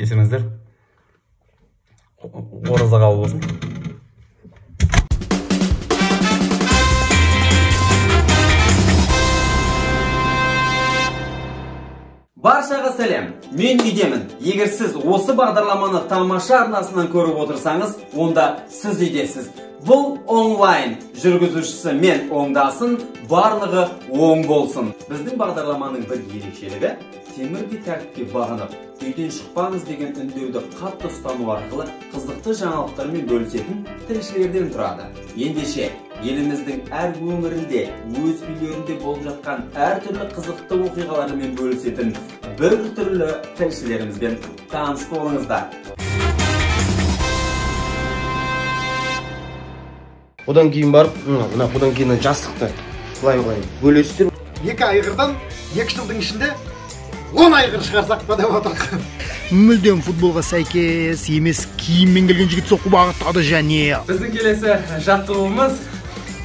Kechirіңіздер. Ораза қабыл болсын. Баршаға сәлем. Мен үйдемін. Егер сіз осы бағдарламаны тамаша арнасынан көріп отырсаңыз, онда сіз үйдесіз. Бұл онлайн. Жүргізушісі мен оңдасын, барлығы оң болсын. Біздің бағдарламаның бір ерекшелігі темірдей тәртіпке бағынып, үйден шықпаңыз деген үндеуді қатты ұстану арқылы қызықты жаңалықтармен бөлісетін тілшілерден тұрады. Ендеше, еліміздің әр өңірінде, өз үйлерінде болып жатқан әртүрлі қызықты оқиғаларымен бөлісетін бір түрлі тілшілерімізбен таныс болыңыздар. Одан кейін барып, одан кейін жастықты былай бөлесіздер. 2 айғырдан 2 жылдың ішінде 10 айғыр шығарсақ па деп отырық. Мүлдем футболға сәйкес емес киіммен келген жігіт соққы бағыттады және. Біздің келесі жаттығуымыз.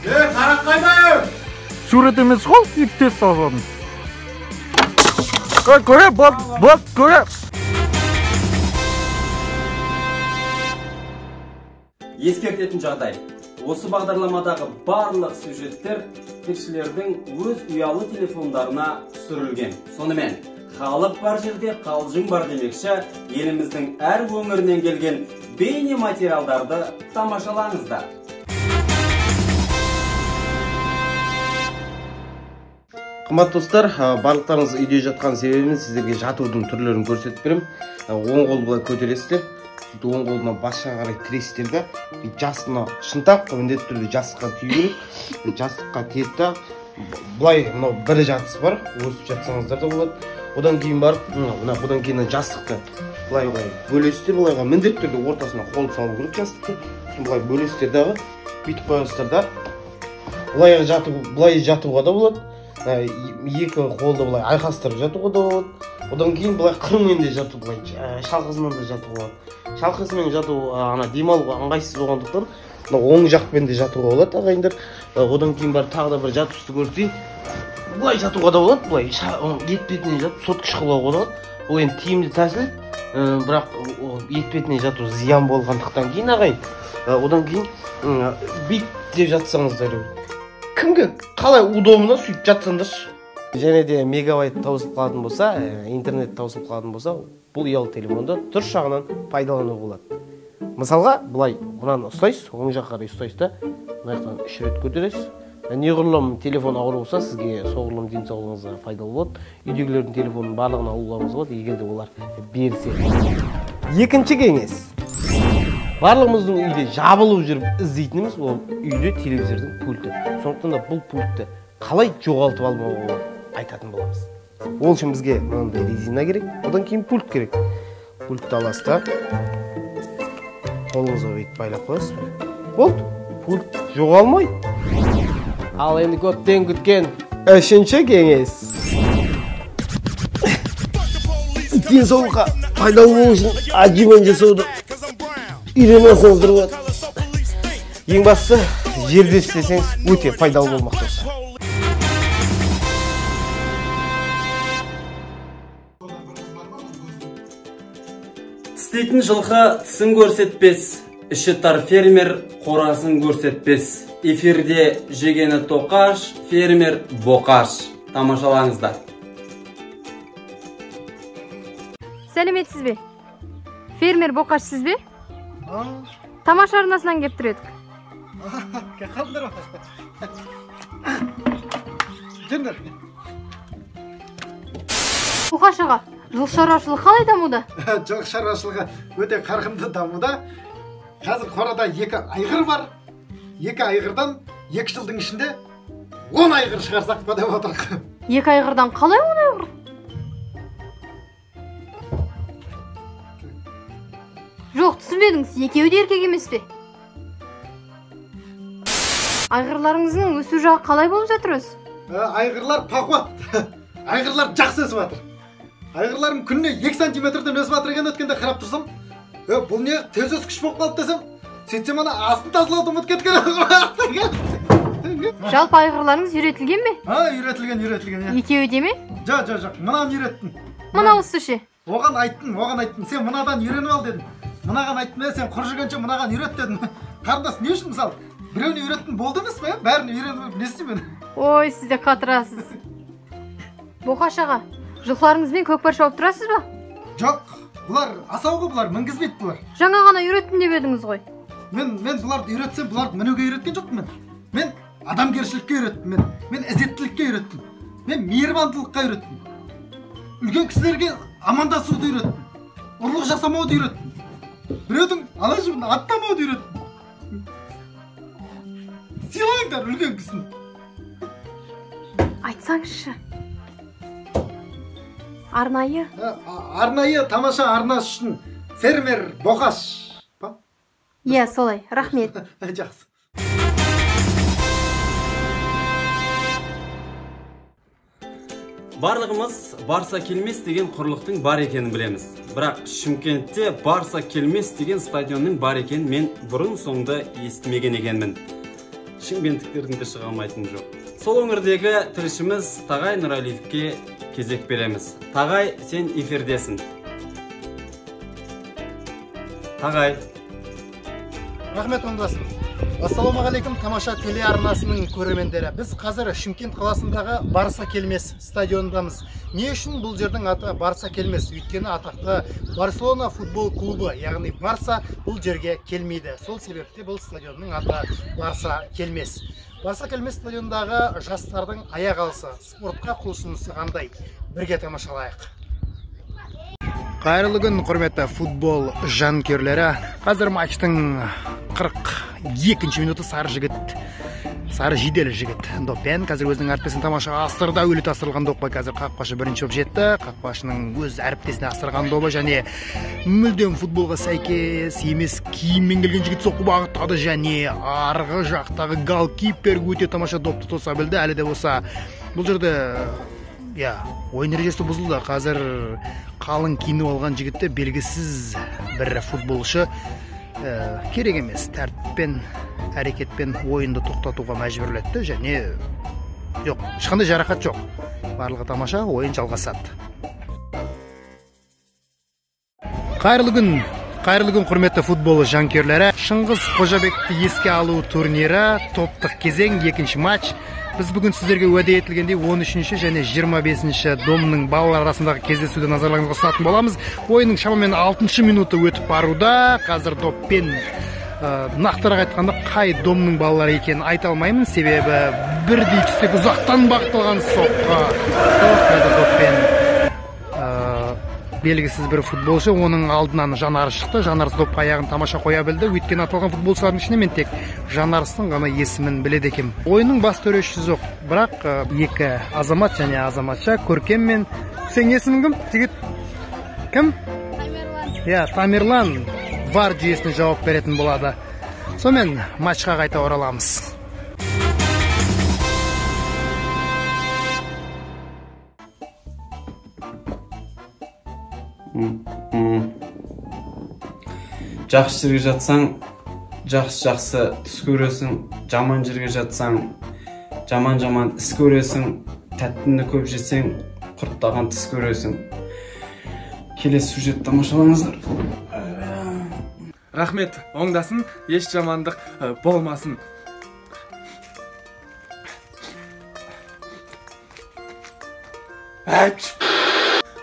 Қарақ қайда? Сурет емес қол, иптес салғанын. Көре, бот, көре. Ескертетін жағдай. Осы бағдарламадағы барлық сюжеттер тілшілердің өз ұялы телефондарына түсірілген. Сонымен, халық бар жерде қалжың бар демекші, еліміздің әр өңірінен келген бейне материалдарды тамашалаңыздар. Қымбат достар, барлықтарыңыз үйде жатқан себебіміз сіздерге жатудың түрлерін көрсетіп беремін. Оң қолды былай көтересіздер. Оң қолына басқа қарай тіресіздер де, жастығына шынтақ, міндетті түрде жастыққа тию керек. Жастыққа тиеді. Бұлай бір жартысы бар, өсіп жатсаңыздар да болады. Одан кейін барып, одан кейін жастықты бұлай бөлесіздер, бұлайға міндетті түрде ортасына қол салу керек жастықты. Сосын бұлай бөлесіздер дағы, бүйтіп қойасыздар да. Бұлай жатуға да болады. Екі қолды бұлай айқастырып жатуға да болады. Одан кейін бұлай қырымен де жату, бұлай шалқызынан да жатуға болады. Шалқызымен жату демалуға ыңғайсыз болғандықтан оң жақпен де жатуға болады ағайындар. Одан кейін бар тағы да бір жатуысты көрсетейін. Бұлай жатуға да болады, бұлай етпетіне жатып сотқыш қылуға да болады. Ол енді тиімді тәсіл, бірақ етпетіне жату зиян болғандықтан кейін ағайын. Одан кейін бүйтіп деп жатсаңыздар, кімге қалай удобно сөйтіп жатсаңдаршы. Және де мегабайт таусылып қалатын болса, интернет таусылып қалатын болса, бұл ұялы телефонды дұрыс жағынан пайдалану болады. Мысалға, бұлай мынаны ұстайсыз, оң жақ қарай ұстайсыз да, мынаяқтан 3 рет көтересіз. Неғұрлым телефон ауыр болса, сізге соғұрлым денсаулығыңызға пайдалы болады. Үйдегілердің телефонын барлығына алуларыңыз болады, егер де олар берсе. Екінші кеңес. Барлығымыздың үйде жабылып жүріп іздейтініміз ол үйде телевизордың пульті. Сондықтан да бұл пультті қалай жоғалтып алмауға болады айтатын боламыз. Ол үшін бізге мынандай резина керек, одан кейін пульт керек. Пультті аласыз да, қолыңызға бүйтіп байлап қоясыз. Болды, пульт жоғалмайды. Ал енді көптен күткен үшінші кеңес. Денсаулыққа пайдалы болу үшін ажимен жасауды үйрене алсаңыздар болады. Ең бастысы, жерде істесеңіз өте пайдалы болмақ достар. Тістейтін жылқы тісін көрсетпес, іші тар фермер қорасын көрсетпес. Эфирде жегені тоқаш, фермер боқаш. Тамашалаңыздар. Сәлеметсіз бе? Фермер боқаш сіз бе? Тамаша арнасынан кеп тұр едік. Қалдыр. Жүрдір. Боқаш аға, жылқы шаруашылығы қалай дамуда? Жылқы шаруашылығы өте қарқынды дамуда. Қазір қорада 2 айғыр бар. 2 айғырдан 2 жылдың ішінде 10 айғыр шығарсақ па деп отырық. 2 айғырдан қалай 10 айғыр? Жоқ, түсінбедіңіз, екеуі де еркек емес пе? Айғырларыңыздың өсу жағы қалай болып жатыр өз? Айғырлар пақуат. Айғырлар жақсы өсіп жатыр. Айғырларым күніне 2 сантиметрден өсіп жатыр екен өткенде қарап тұрсам. Бұл не тез өскіш болып қалды десем, сөйтсем ана астын тазалауды ұмытып кеткен. Жалпы айғырларыңыз үйретілген бе? Үйретілген, иә. Екеуі де ме? Жоқ, мынаны үйреттім. Мынауысы ше? Оған айттым, сен мынадан үйреніп ал дедім. Мынаған айттым, сен құр жүргенше мынаған үйрет дедім. Қарындас, не үшін мысалы? Біреуіне үйреттім, болды емес пе? Бәрін үйреніп, не істеймін? Ой, сіз де қатырасыз. Боқаш аға, жылқыларыңызбен көкпар шауып тұрасыз ба? Жоқ, бұлар асауға, бұлар мінгізбейді бұлар. Жаңа ғана үйреттім деп едіңіз ғой. Мен бұларды үйретсем, бұларды мінуге үйреткен жоқпын мен. Мен адамгершілікке үйреттім, мен ізеттілікке үйреттім. Мен мейірбандылыққа үйреттім. Үлкен кісілерге амандасуды үйреттім. Ұрлық жасамауды үйреттім. Біреудің ала жібін аттамауды үйреттім. Сыйлаңдар үлкен кісіні. Айтсаңызшы. Арнайы тамаша арнасы үшін фермер Боқаш. Иә, солай. Рахмет. Жақсы. Барлығымыз Барса келмес деген құрлықтың бар екенін білеміз. Бірақ Шымкентте Барса келмес деген стадионның бар екенін мен бұрын соңды естімеген екенмін. Шымкенттіктердің де шыға алмайтыны жоқ. Сол өңірдегі тілшіміз Тағай Нұралиевке кезек береміз. Тағай, сен эфирдесің. Тағай. Рахмет оңдасын. Ассалаумағалейкум, тамаша телеарнасының көрермендері. Біз қазір Шымкент қаласындағы Барса келмес стадиондамыз. Не үшін бұл жердің аты Барса келмес? Өйткені атақты Барселона футбол клубы, яғни Барса бұл жерге келмейді. Сол себепте бұл стадионның аты Барса келмес. Барса келмес стадиондағы жастардың аяқ алысы, спортқа құлшынысы қандай? Бірге тамашалайық. Қайырлы күн, құрметті футбол жанкүйерлері. Қазір матчтың 42-ші минуты сары жедел жігіт доппен қазір өзінің әріптесін тамаша асырда, өлі тасырылған доппай қазір қақпашы бірінші болып жетті. Қақпашының өз әріптесіне асырған добы және мүлдем футболға сәйкес емес киіммен келген жігіт соққы бағыттады және арғы жақтағы голкипер өте тамаша допты тоса білді. Әлі де болса бұл жерде ойын ережесі бұзылды. Қазір қалың киініп алған жігітті белгісіз бір футболшы керек емес тәртіппен, әрекетпен ойынды тоқтатуға мәжбүрлетті және ешқандай жарақат жоқ. Барлығы тамаша, ойын жалғасады. Қайырлы күн, құрметті футбол жанкүйерлері. Шыңғыс Қожабекті еске алу турнирі, топтық кезең, екінші матч. Біз бүгін сіздерге уәде етілгендей 13-ші және 25-ші домның балалар арасындағы кездесуді назарларыңызға ұсынатын боламыз. Ойынның шамамен 6-шы минуты өтіп баруда. Қазір доппен нақтырақ айтқанда қай домның балалары екенін айта алмаймын, себебі бірдей түстегі ұзақтан бағытталған соққы. Қазір доппен белгісіз бір футболшы, оның алдынан Жанарыс шықты. Жанарыс допқа аяғын тамаша қоя білді. Өйткені аталған футболшылардың ішінде мен тек Жанарыстың ғана есімін біледі екем. Ойынның бас төрешісі жоқ, бірақ екі азамат және азаматша Көркем мен сен есімің кім? Жігіт кім? Тамерлан. Тамерлан VAR жүйесіне жауап беретін болады. Сонымен матчқа қайта ораламыз. Жақсы жерге жатсаң, жақсы түс көресің, жаман жерге жатсаң, жаман іс көресің, тәттіні көп жесең, құрттаған түс көресің. Келесі сюжет тамашалаңыздар. Рахмет, оңдасын, еш жамандық болмасын.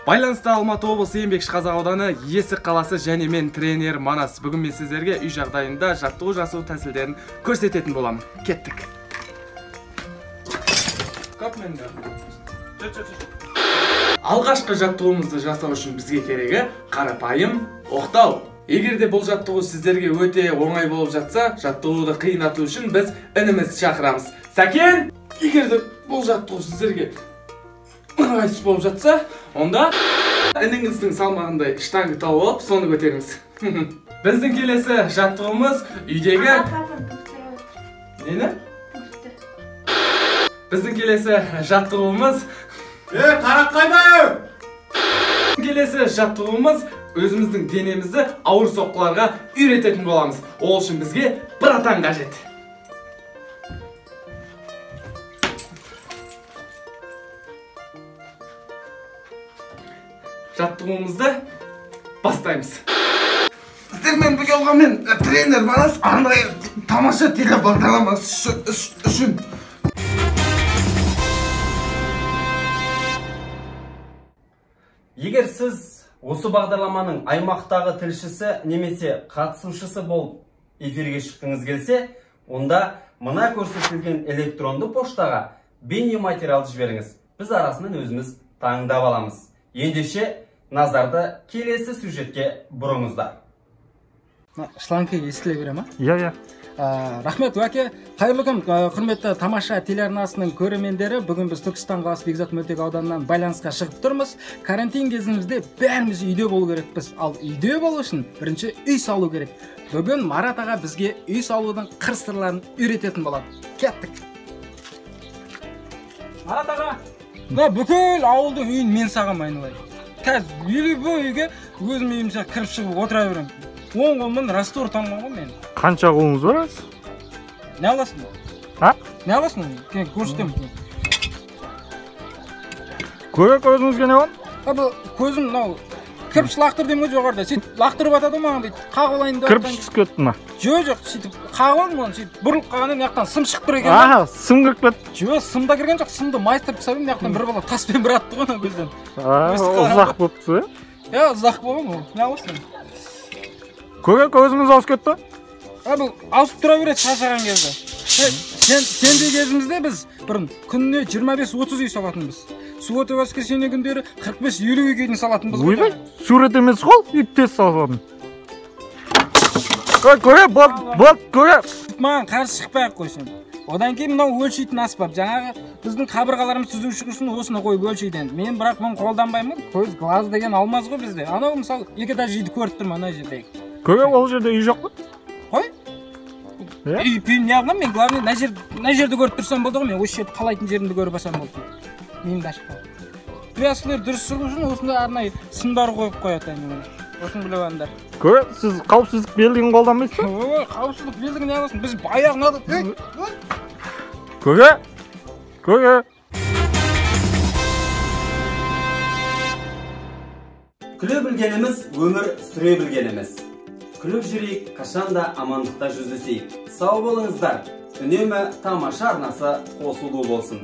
Байланысты Алматы облысы Еңбекшіқазақ ауданы Есік қаласы және мен тренер Манас. Бүгін мен сіздерге үй жағдайында жаттығу жасау тәсілдерін көрсететін боламын. Кеттік. Алғашқы жаттығуымызды жасау үшін бізге керегі қарапайым оқтау. Егер де бұл жаттығу сіздерге өте оңай болып жатса, жаттығуды қиындату үшін біз інімізді шақырамыз. Сәкен, егер де бұл жаттығу сіздерге ыңғайсыз болып жатса, онда ініңіздің салмағындай штанга тауып алып, соны көтеріңіз. Біздің келесі жаттығуымыз үйдегі нені? Біздің келесі жаттығуымыз келесі жаттығуымыз өзіміздің денемізді ауыр соққыларға үйрететін боламыз. Ол үшін бізге бір атан қажет. жаттығуымызды бастаймыз. Сіздермен бірге болғанмен тренер балас арнайы тамаша телебағдарламасы үшін. Егер сіз осы бағдарламаның аймақтағы тілшісі немесе қатысушысы болып эфирге шыққыңыз келсе, онда мына көрсетілген электронды поштаға бейнематериал жіберіңіз. Біз арасынан өзіміз таңдап аламыз. Ендеше назарды келесі сюжетке бұрыңыздар. Шланка естіле бере ма? Иә. Рахмет, Уәке. Қайырлы күн, құрметті тамаша телеарнасының көрермендері. Бүгін біз Түркістан қаласы Бекзат Мөлтек ауданынан байланысқа шығып тұрмыз. Карантин кезімізде бәріміз үйде болу керекпіз. Ал үйде болу үшін бірінші үй салу керек. Бүгін Марат аға бізге үй салудың қыр-сырларын үйрететін болады. Кеттік. Марат аға, бүкіл ауылдың үйін мен саған айналайын. Қазір любой үйге өзім үйімше кіріп шығып отыра беремін. Оң қолмен раствор тамған ғой мен. Қанша қолыңыз бар? Не аласың? Не аласың? Көрсетем. Көзіңізге не бар? Көзім мынау кірпіш лақтыр деймін ғой жоғарыда. Сөйтіп лақтырып атады маған дейді. Қағып алайын деп. Кірпіш түсіп кетті ма? Жоқ, сөйтіп қағып алдым оны. Сөйтіп бұрылып қалғаннан жақтан сым шығып тұр екен. Сым кіріп кетті. Жоқ, сым да кірген жоқ. Сымды майыстырып тастап едім, жақтан бір бала таспен бір атты ғой ана көзден. Ұзақ болыпты. Иә, ұзақ болған ол. Не аласың? Көзіңіз ауысып кетті? Бұл ауысып тұра береді шаршаған кезде. Сенде кезімізде біз бұрын күніне 25-30 үй салатынбыз. Суббота воскресенье күндері 45-50 үйге дейін салатынбыз. Ойбай, сурет емес қол, тез салатын. Көре. Маған қарсы шықпай-ақ қойсын. Одан кейін мынау өлшейтін аспап. Жаңағы біздің қабырғаларымыз түзуші үшін осыны қойып өлшейді. Мен бірақ мұны қолданбаймын. Көз глаз деген алмаз ғой бізде. Анау мысалы екі этаж үйді көріп тұрмын ана жердегі. Көре, ол жерде үй жоқ па? Қой? Үй не қылам мен, главный мына жерді көріп тұрсам болды ғой, мен осы жерді қалайтын жерімді көріп алсам болды. Миымды ашып қалды. Пияскілер дұрыс шығу үшін осындай арнайы сымдар қойып қояды. Осыны біліп алыңдар. Көре, сіз қауіпсіздік белгісін қолданбайсыз ба? Ой, қауіпсіздік белгісін не аласың? Біз аяғын алдық. Көре. Күле білгеніміз өмір сүре білгеніміз. Күліп жүрейік, қашанда амандықта жүздесейік. Сау болыңыздар. Үнемі тамаша арнасы қосылу болсын.